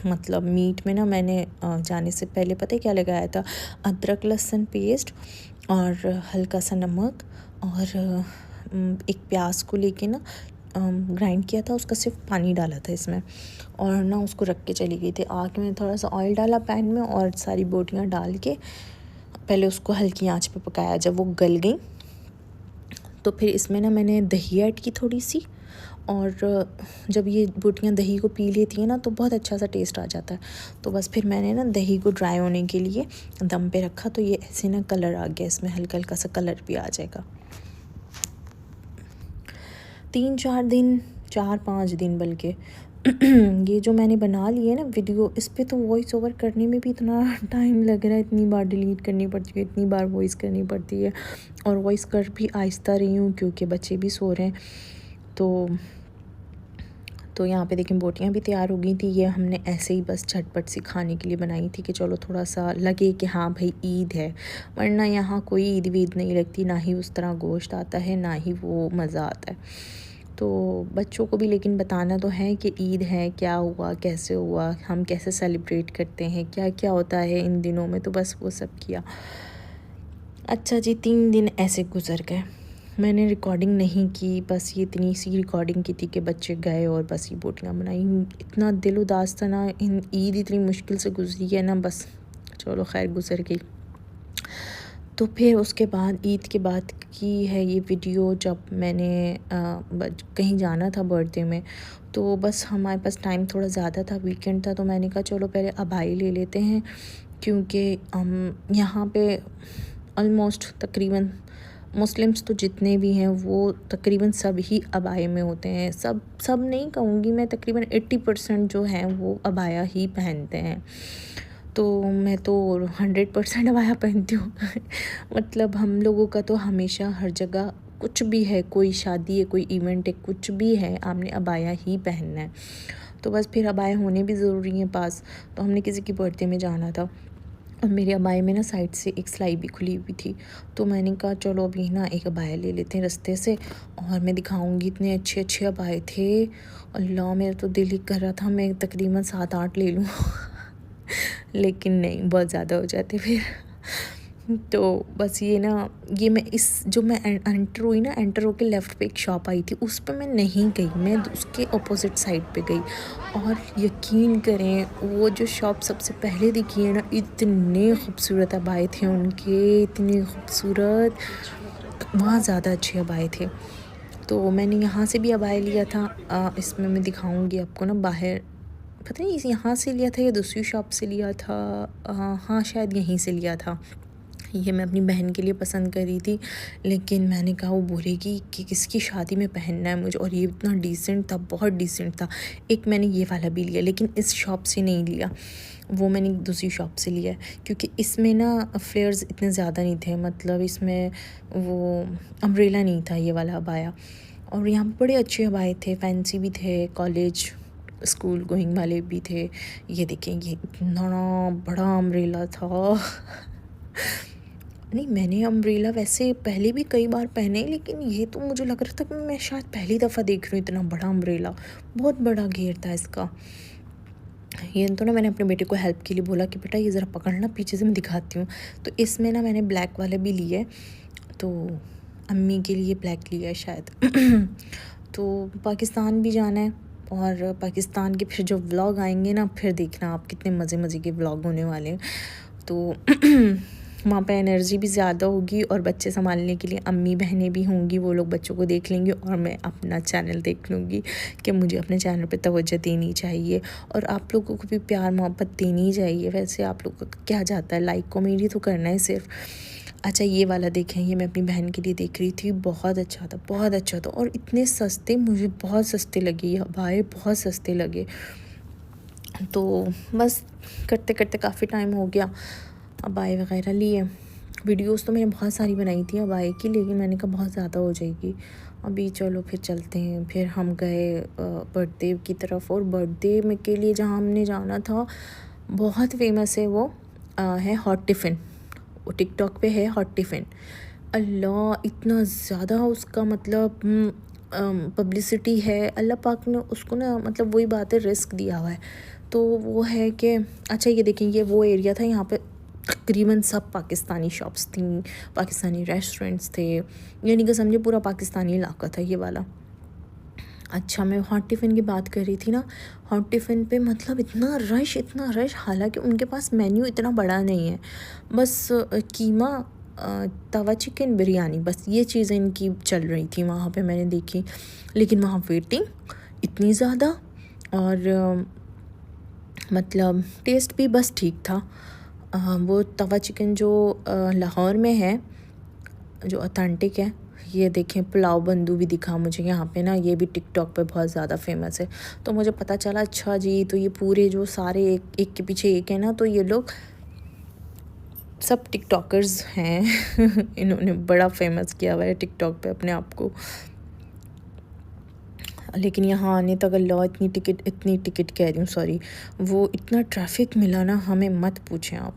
मतलब मीट में ना मैंने जाने से पहले पता है क्या लगाया था, अदरक लहसुन पेस्ट और हल्का सा नमक और एक प्याज को लेके ना ग्राइंड किया था, उसका सिर्फ पानी डाला था इसमें, और ना उसको रख के चली गई थी। आग में थोड़ा सा ऑयल डाला पैन में और सारी बोटियाँ डाल के पहले उसको हल्की आंच पे पकाया। जब वो गल गई तो फिर इसमें ना मैंने दही ऐड की थोड़ी सी, और जब ये बोटियाँ दही को पी लेती हैं ना तो बहुत अच्छा सा टेस्ट आ जाता है। तो बस फिर मैंने ना दही को ड्राई होने के लिए दम पे रखा, तो ये ऐसे ना कलर आ गया, इसमें हल्का हल्का सा कलर भी आ जाएगा। 3-4 दिन, 4-5 दिन बल्कि ये जो मैंने बना ली है ना वीडियो, इस पे तो वॉइस ओवर करने में भी इतना टाइम लग रहा है, इतनी बार डिलीट करनी पड़ती है, इतनी बार वॉइस करनी पड़ती है, और वॉइस कर भी आहिस्ता रही हूँ क्योंकि बच्चे भी सो रहे हैं। तो यहाँ पे देखें बोटियाँ भी तैयार हो गई थी। ये हमने ऐसे ही बस झटपट सी खाने के लिए बनाई थी कि चलो थोड़ा सा लगे कि हाँ भाई ईद है, वरना यहाँ कोई ईद वीद नहीं लगती, ना ही उस तरह गोश्त आता है, ना ही वो मज़ा आता है। तो बच्चों को भी लेकिन बताना तो है कि ईद है, क्या हुआ, कैसे हुआ, हम कैसे सेलिब्रेट करते हैं, क्या क्या होता है इन दिनों में, तो बस वो सब किया। अच्छा जी, 3 दिन ऐसे गुजर गए, मैंने रिकॉर्डिंग नहीं की, बस ये इतनी सी रिकॉर्डिंग की थी कि बच्चे गए और बस ये बोटियाँ बनाई। इतना दिल उदास था ना, इन ईद इतनी मुश्किल से गुजरी है ना, बस चलो खैर गुजर गई। तो फिर उसके बाद ईद के बाद की है ये वीडियो, जब मैंने कहीं जाना था बर्थडे में, तो बस हमारे पास टाइम थोड़ा ज़्यादा था, वीकेंड था, तो मैंने कहा चलो पहले अबाई ले लेते हैं, क्योंकि यहाँ पे ऑलमोस्ट तकरीबन मुस्लिम्स तो जितने भी हैं वो तकरीबन सब ही अबाया में होते हैं। सब नहीं कहूँगी मैं, तकरीबन 80% जो हैं वो अबाया ही पहनते हैं। तो मैं तो 100% अबाया पहनती हूँ मतलब हम लोगों का तो हमेशा हर जगह कुछ भी है, कोई शादी है, कोई इवेंट है, कुछ भी है, आपने अबाया ही पहनना है। तो बस फिर अबाया होने भी ज़रूरी है पास। तो हमने किसी की बर्थडे में जाना था और मेरे अबाए में ना साइड से एक सिलाई भी खुली हुई थी, तो मैंने कहा चलो अभी ना एक अबाया ले लेते हैं रास्ते से, और मैं दिखाऊंगी। इतने अच्छे अच्छे अबाए थे, अल्लाह मेरा तो दिल ही कर रहा था मैं तकरीबन 7-8 ले लूँ लेकिन नहीं, बहुत ज़्यादा हो जाते फिर तो बस ये ना, ये मैं इस जो मैं एंटर हुई ना, एंटर होके लेफ़्ट पे एक शॉप आई थी, उस पे मैं नहीं गई, मैं उसके अपोजिट साइड पे गई। और यकीन करें, वो जो शॉप सबसे पहले दिखी है ना, इतने खूबसूरत अबाए थे उनके, इतने खूबसूरत, वहाँ ज़्यादा अच्छे अबाए थे। तो मैंने यहाँ से भी अबाया लिया था, इसमें मैं दिखाऊंगी आपको ना, बाहर पता नहीं यहाँ से लिया था या दूसरी शॉप से लिया था, हाँ शायद यहीं से लिया था। ये मैं अपनी बहन के लिए पसंद करी थी, लेकिन मैंने कहा वो बोलेगी कि किसकी शादी में पहनना है मुझे, और ये इतना डिसेंट था, बहुत डिसेंट था। एक मैंने ये वाला भी लिया, लेकिन इस शॉप से नहीं लिया, वो मैंने दूसरी शॉप से लिया, क्योंकि इसमें ना फ्लेयर्स इतने ज़्यादा नहीं थे, मतलब इसमें वो अम्ब्रेला नहीं था ये वाला अबाया। और यहाँ पर बड़े अच्छे अबाए थे, फैंसी भी थे, कॉलेज स्कूल गोइंग वाले भी थे। ये देखें, ये इतना बड़ा अम्ब्रेला था। नहीं, मैंने अम्ब्रेला वैसे पहले भी कई बार पहने, लेकिन ये तो मुझे लग रहा था कि मैं शायद पहली दफ़ा देख रही हूँ इतना बड़ा अम्ब्रेला। बहुत बड़ा घेर था इसका। ये तो ना मैंने अपने बेटे को हेल्प के लिए बोला कि बेटा ये ज़रा पकड़ना, पीछे से मैं दिखाती हूँ। तो इसमें ना मैंने ब्लैक वाले भी लिए, तो अम्मी के लिए ब्लैक लिया है शायद। तो पाकिस्तान भी जाना है, और पाकिस्तान के फिर जो व्लॉग आएंगे ना, फिर देखना आप कितने मज़े मज़े के व्लॉग होने वाले हैं। तो वहाँ पे एनर्जी भी ज़्यादा होगी, और बच्चे संभालने के लिए अम्मी बहनें भी होंगी, वो लोग बच्चों को देख लेंगे, और मैं अपना चैनल देख लूँगी कि मुझे अपने चैनल पे तवज्जो देनी चाहिए, और आप लोगों को भी प्यार मोहब्बत देनी चाहिए। वैसे आप लोगों का क्या जाता है, लाइक कॉमेडी तो करना है सिर्फ। अच्छा, ये वाला देखें, ये मैं अपनी बहन के लिए देख रही थी, बहुत अच्छा था, बहुत अच्छा था, और इतने सस्ते, मुझे बहुत सस्ते लगे ये भाई, बहुत सस्ते लगे। तो बस करते करते काफ़ी टाइम हो गया, अबाई वगैरह लिए। वीडियोस तो मैंने बहुत सारी बनाई थी अबाई की, लेकिन मैंने कहा बहुत ज़्यादा हो जाएगी, अभी चलो फिर चलते हैं। फिर हम गए बर्थडे की तरफ, और बर्थडे में के लिए जहाँ हमने जाना था, बहुत फेमस है वो, है हॉट टिफ़िन। वो टिकटॉक पे है हॉट टिफ़िन। अल्लाह, इतना ज़्यादा उसका मतलब पब्लिसिटी है, अल्लाह पाक ने उसको ना, मतलब वही बात है, रिस्क दिया हुआ है। तो वो है कि अच्छा, ये देखें, ये वो एरिया था, यहाँ पे तकरीबन सब पाकिस्तानी शॉप्स थी, पाकिस्तानी रेस्टोरेंट्स थे, यानी कि समझे पूरा पाकिस्तानी इलाका था ये वाला। अच्छा, मैं हॉट टिफ़िन की बात कर रही थी ना, हॉट टिफ़िन पे मतलब इतना रश, इतना रश, हालांकि उनके पास मेन्यू इतना बड़ा नहीं है, बस कीमा, तवा चिकन, बिरयानी, बस ये चीज़ें इनकी चल रही थी वहाँ पे मैंने देखी। लेकिन वहाँ वेटिंग इतनी ज़्यादा, और मतलब टेस्ट भी बस ठीक था। वो तवा चिकन जो लाहौर में है, जो ऑथेंटिक है, ये देखें, पुलाव बंदू भी दिखा मुझे यहाँ पे ना, ये भी टिकटॉक पे बहुत ज़्यादा फेमस है। तो मुझे पता चला, अच्छा जी, तो ये पूरे जो सारे एक के पीछे एक है ना, तो ये लोग सब टिकटॉकर्स हैं। इन्होंने बड़ा फेमस किया हुआ है टिकटॉक पे अपने आप को। लेकिन यहाँ आने तक अल्लाह, इतनी टिकट कह रही हूँ, सॉरी, वो इतना ट्रैफिक मिला ना, हमें मत पूछें आप।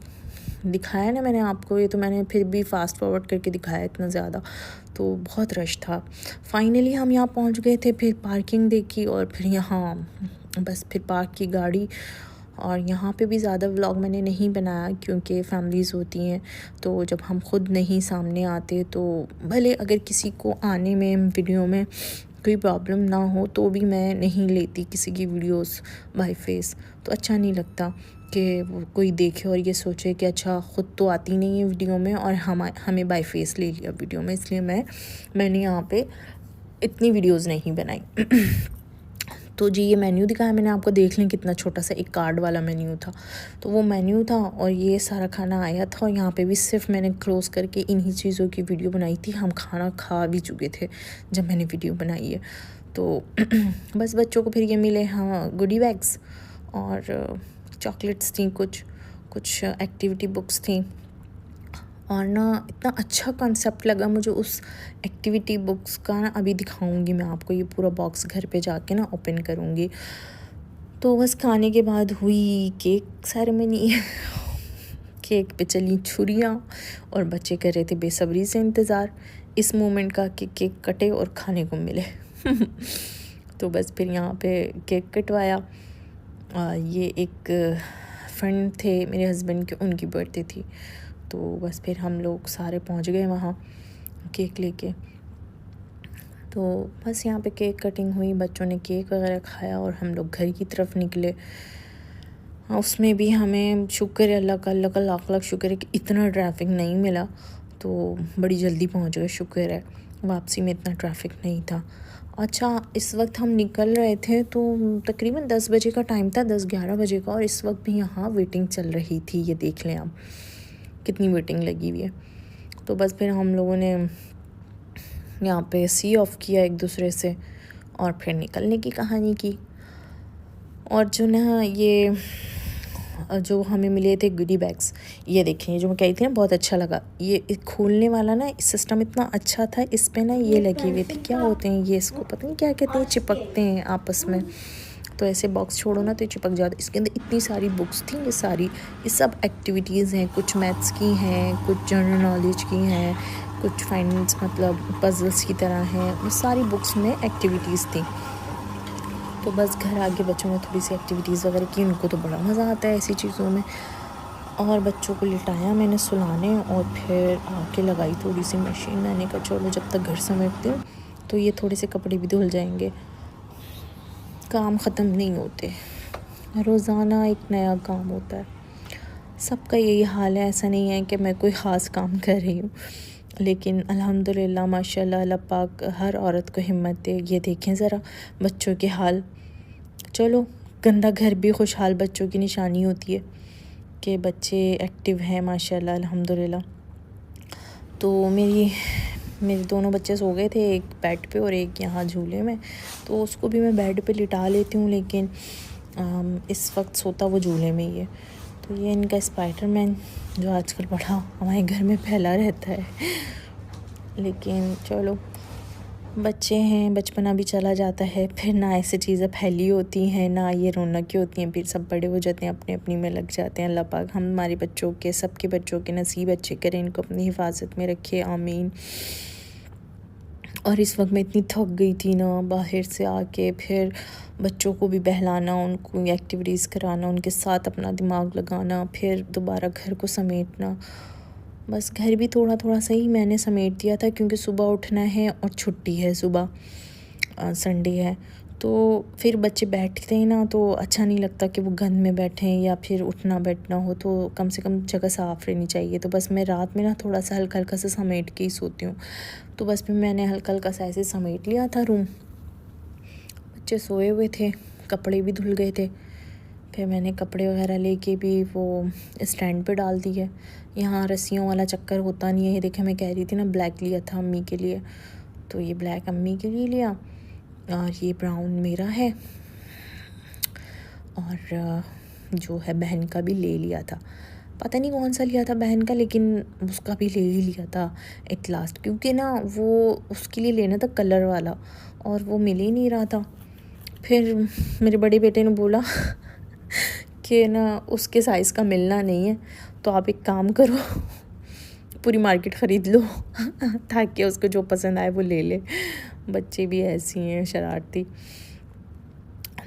दिखाया ना मैंने आपको, ये तो मैंने फिर भी फास्ट फॉरवर्ड करके दिखाया, इतना ज़्यादा, तो बहुत रश था। फाइनली हम यहाँ पहुँच गए थे, फिर पार्किंग देखी, और फिर यहाँ बस फिर पार्क की गाड़ी। और यहाँ पे भी ज़्यादा व्लॉग मैंने नहीं बनाया, क्योंकि फैमिलीज़ होती हैं, तो जब हम खुद नहीं सामने आते, तो भले अगर किसी को आने में वीडियो में कोई प्रॉब्लम ना हो, तो भी मैं नहीं लेती किसी की वीडियोस बाय फेस। तो अच्छा नहीं लगता कि वो कोई देखे और ये सोचे कि अच्छा, ख़ुद तो आती नहीं है वीडियो में, और हमें बाय फेस ले लिया वीडियो में। इसलिए मैंने यहाँ पे इतनी वीडियोस नहीं बनाई। तो जी, ये मेन्यू दिखाया मैंने आपको, देख लें कितना छोटा सा एक कार्ड वाला मेन्यू था। तो वो मेन्यू था, और ये सारा खाना आया था, और यहाँ पे भी सिर्फ मैंने क्लोज़ करके इन्हीं चीज़ों की वीडियो बनाई थी। हम खाना खा भी चुके थे जब मैंने वीडियो बनाई है। तो बस बच्चों को फिर ये मिले, हाँ, गुडी बैग्स, और चॉकलेट्स थी, कुछ एक्टिविटी बुक्स थी। और ना इतना अच्छा कॉन्सेप्ट लगा मुझे उस एक्टिविटी बुक्स का ना, अभी दिखाऊंगी मैं आपको, ये पूरा बॉक्स घर पे जाके ना ओपन करूँगी। तो बस खाने के बाद हुई केक सेरेमनी। केक पे चली छुरियाँ, और बच्चे कर रहे थे बेसब्री से इंतज़ार इस मोमेंट का कि केक कटे और खाने को मिले। तो बस फिर यहाँ पे केक कटवाया। ये एक फ्रेंड थे मेरे हस्बैंड के, उनकी बर्थडे थी, तो बस फिर हम लोग सारे पहुंच गए वहाँ केक लेके। तो बस यहाँ पे केक कटिंग हुई, बच्चों ने केक वगैरह खाया, और हम लोग घर की तरफ निकले। उसमें भी हमें शुक्र है अल्लाह का लाख लाख शुक्र है कि इतना ट्रैफिक नहीं मिला, तो बड़ी जल्दी पहुँच गए, शुक्र है। वापसी में इतना ट्रैफिक नहीं था। अच्छा, इस वक्त हम निकल रहे थे, तो तकरीबन 10 बजे का टाइम था, 10-11 बजे का, और इस वक्त भी यहाँ वेटिंग चल रही थी। ये देख लें आप, कितनी वेटिंग लगी हुई है। तो बस फिर हम लोगों ने यहाँ पे सी ऑफ किया एक दूसरे से, और फिर निकलने की कहानी की। और जो ना, ये जो हमें मिले थे गुडी बैग्स, ये देखें, जो मैं कही थी ना, बहुत अच्छा लगा। ये खोलने वाला ना सिस्टम इतना अच्छा था, इस पे ना ये लगे हुए थे, क्या होते हैं ये, इसको पता नहीं क्या कहते हैं, चिपकते हैं आपस में। तो ऐसे बॉक्स छोड़ो ना तो ये चिपक जाता। इसके अंदर इतनी सारी बुक्स थी, ये सब एक्टिविटीज़ हैं, कुछ मैथ्स की हैं, कुछ जनरल नॉलेज की हैं, कुछ फाइनेंस मतलब पजल्स की तरह हैं। वो सारी बुक्स में एक्टिविटीज़ थी। तो बस घर आके बच्चों ने थोड़ी सी एक्टिविटीज़ वगैरह की। उनको तो बड़ा मज़ा आता है ऐसी चीज़ों में। और बच्चों को लिटाया मैंने सुलाने, और फिर आके लगाई थोड़ी सी मशीन। मैंने कहा चलो जब तक घर समेटती हूँ तो ये थोड़े से कपड़े भी धुल जाएंगे। काम ख़त्म नहीं होते, रोज़ाना एक नया काम होता है। सबका यही हाल है, ऐसा नहीं है कि मैं कोई ख़ास काम कर रही हूँ, लेकिन अल्हम्दुलिल्लाह माशाल्लाह अल्लाह पाक हर औरत को हिम्मत दे। ये देखें ज़रा बच्चों के हाल। चलो गंदा घर भी खुशहाल बच्चों की निशानी होती है कि बच्चे एक्टिव हैं माशाल्लाह अल्हम्दुलिल्लाह। तो मेरे दोनों बच्चे सो गए थे, एक बेड पे और एक यहाँ झूले में। तो उसको भी मैं बेड पे लिटा लेती हूँ, लेकिन इस वक्त सोता वो झूले में ही है। तो ये इनका स्पाइडरमैन जो आजकल बड़ा हमारे घर में फैला रहता है। लेकिन चलो बच्चे हैं, बचपना भी चला जाता है, फिर ना ऐसी चीज़ें फैली होती हैं, ना ये रौनकें होती हैं। फिर सब बड़े हो जाते हैं, अपने अपनी में लग जाते हैं। अल्लाह पाक हमारे बच्चों के, सबके बच्चों के नसीब अच्छे करें, इनको अपनी हिफाजत में रखे, आमीन। और इस वक्त मैं इतनी थक गई थी ना बाहर से आके, फिर बच्चों को भी बहलाना, उनको एक्टिविटीज़ कराना, उनके साथ अपना दिमाग लगाना, फिर दोबारा घर को समेटना। बस घर भी थोड़ा थोड़ा सही मैंने समेट दिया था, क्योंकि सुबह उठना है और छुट्टी है, सुबह संडे है। तो फिर बच्चे बैठते हैं ना तो अच्छा नहीं लगता कि वो गंद में बैठें, या फिर उठना बैठना हो, तो कम से कम जगह साफ़ रहनी चाहिए। तो बस मैं रात में ना थोड़ा सा हल्का हल्का सा समेट के ही सोती हूँ। तो बस फिर मैंने हल्का हल्का सा ऐसे समेट लिया था रूम। बच्चे सोए हुए थे, कपड़े भी धुल गए थे। फिर मैंने कपड़े वगैरह लेके भी वो स्टैंड पे डाल दिए। यहाँ रस्सियों वाला चक्कर होता नहीं है। ये देखे मैं कह रही थी ना ब्लैक लिया था अम्मी के लिए, तो ये ब्लैक अम्मी के लिए लिया, और ये ब्राउन मेरा है, और जो है बहन का भी ले लिया था। पता नहीं कौन सा लिया था बहन का, लेकिन उसका भी ले ही लिया था एट लास्ट, क्योंकि ना वो उसके लिए लेना था कलर वाला और वो मिल ही नहीं रहा था। फिर मेरे बड़े बेटे ने बोला कि ना उसके साइज़ का मिलना नहीं है, तो आप एक काम करो पूरी मार्केट ख़रीद लो ताकि उसको जो पसंद आए वो ले ले। बच्चे भी ऐसी हैं शरारती।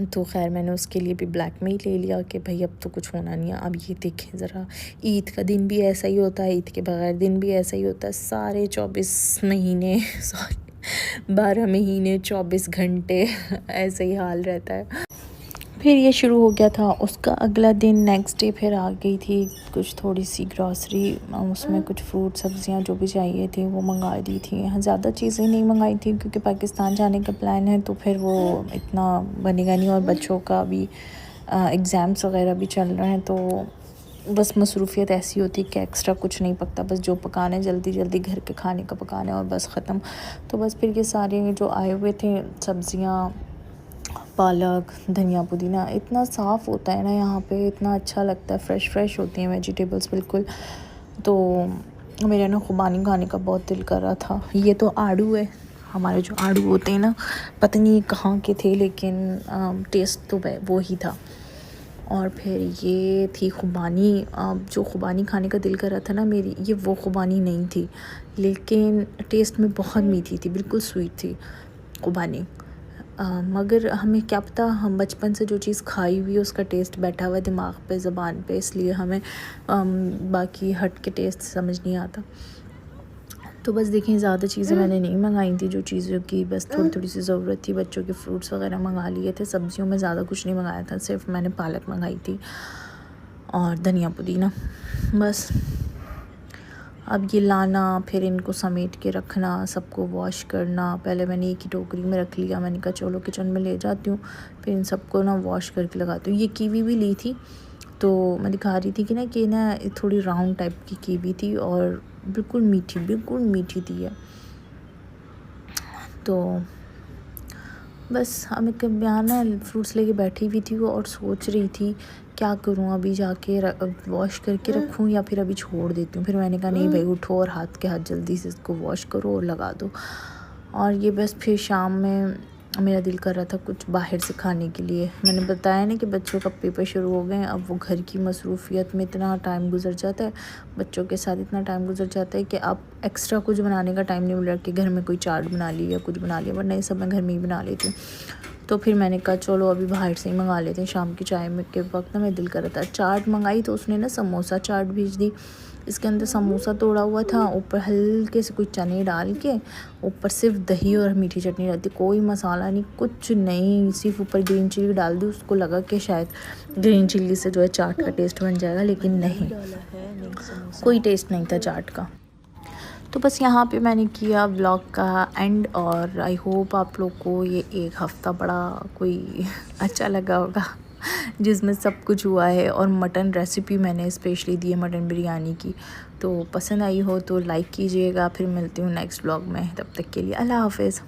तो खैर मैंने उसके लिए भी ब्लैक में ही ले लिया कि भाई अब तो कुछ होना नहीं है। अब ये देखें ज़रा, ईद का दिन भी ऐसा ही होता है, ईद के बगैर दिन भी ऐसा ही होता है। सारे 24 महीने सॉरी 12 महीने 24 घंटे ऐसे ही हाल रहता है। फिर ये शुरू हो गया था उसका अगला दिन, नेक्स्ट डे फिर आ गई थी कुछ थोड़ी सी ग्रॉसरी, उसमें कुछ फ्रूट सब्जियां जो भी चाहिए थी वो मंगा दी थी। यहाँ ज़्यादा चीज़ें नहीं मंगाई थी क्योंकि पाकिस्तान जाने का प्लान है, तो फिर वो इतना बनेगा नहीं, और बच्चों का भी एग्ज़ाम्स वगैरह भी चल रहे हैं, तो बस मसरूफ़ियत ऐसी होती है कि एक्स्ट्रा कुछ नहीं पकता, बस जो पकाना है जल्दी जल्दी घर के खाने का पकाना है और बस ख़त्म। तो बस फिर ये सारे जो आए हुए थे सब्ज़ियाँ, पालक, धनिया, पुदीना, इतना साफ़ होता है ना यहाँ पे, इतना अच्छा लगता है, फ़्रेश होती हैं वेजिटेबल्स बिल्कुल। तो मेरा ना ख़ुबानी खाने का बहुत दिल कर रहा था। ये तो आड़ू है, हमारे जो आड़ू होते हैं ना, पता नहीं कहाँ के थे, लेकिन टेस्ट तो वो ही था। और फिर ये थी ख़ुबानी, जो ख़ुबानी खाने का दिल कर रहा था ना मेरी, ये वो ख़ुबानी नहीं थी, लेकिन टेस्ट में बहुत मीठी थी, बिल्कुल स्वीट थी ख़ुबानी। मगर हमें क्या पता, हम बचपन से जो चीज़ खाई हुई है उसका टेस्ट बैठा हुआ है दिमाग पे, ज़बान पे, इसलिए हमें बाकी हट के टेस्ट समझ नहीं आता। तो बस देखें, ज़्यादा चीज़ें मैंने नहीं मंगाई थी, जो चीज़ों की बस थोड़ी सी ज़रूरत थी। बच्चों के फ्रूट्स वगैरह मंगा लिए थे। सब्जियों में ज़्यादा कुछ नहीं मंगाया था, सिर्फ मैंने पालक मंगाई थी और धनिया पुदीना बस। अब ये लाना, फिर इनको समेट के रखना, सबको वॉश करना। पहले मैंने एक ही टोकरी में रख लिया, मैंने कहा चलो किचन में ले जाती हूँ, फिर इन सबको ना वॉश करके लगाती हूँ। ये कीवी भी ली थी, तो मैं दिखा रही थी कि ना थोड़ी राउंड टाइप की कीवी थी और बिल्कुल मीठी थी है। तो बस हमें कब आना, फ्रूट्स लेके बैठी हुई थी और सोच रही थी क्या करूँ, अभी जाके वॉश करके रखूँ या फिर अभी छोड़ देती हूँ। फिर मैंने कहा नहीं भाई, उठो और हाथ के हाथ जल्दी से इसको वॉश करो और लगा दो। और ये बस फिर शाम में मेरा दिल कर रहा था कुछ बाहर से खाने के लिए। मैंने बताया ना कि बच्चों का पेपर शुरू हो गए हैं, अब वो घर की मसरूफ़ियत में इतना टाइम गुजर जाता है, बच्चों के साथ इतना टाइम गुजर जाता है कि अब एक्स्ट्रा कुछ बनाने का टाइम नहीं मिल रहा कि घर में कोई चाट बना ली या कुछ बना लिया, वरना ये सब मैं घर में ही बना लेती हूँ। तो फिर मैंने कहा चलो अभी बाहर से ही मंगा लेते हैं। शाम की चाय में के वक्त ना मेरा दिल कर रहा था, चाट मंगाई तो उसने ना समोसा चाट भेज दी। इसके अंदर समोसा तोड़ा हुआ था, ऊपर हल्के से कुछ चने डाल के, ऊपर सिर्फ दही और मीठी चटनी रहती, कोई मसाला नहीं, कुछ नहीं, सिर्फ ऊपर ग्रीन चिली डाल दी। उसको लगा कि शायद ग्रीन चिली से जो है चाट का टेस्ट बन जाएगा, लेकिन नहीं, कोई टेस्ट नहीं था चाट का। तो बस यहाँ पे मैंने किया व्लॉग का एंड, और आई होप आप लोग को ये एक हफ़्ता बड़ा कोई अच्छा लगा होगा जिसमें सब कुछ हुआ है। और मटन रेसिपी मैंने स्पेशली दी है, मटन बिरयानी की। तो पसंद आई हो तो लाइक कीजिएगा। फिर मिलती हूँ नेक्स्ट व्लॉग में, तब तक के लिए अल्लाह हाफ़िज़।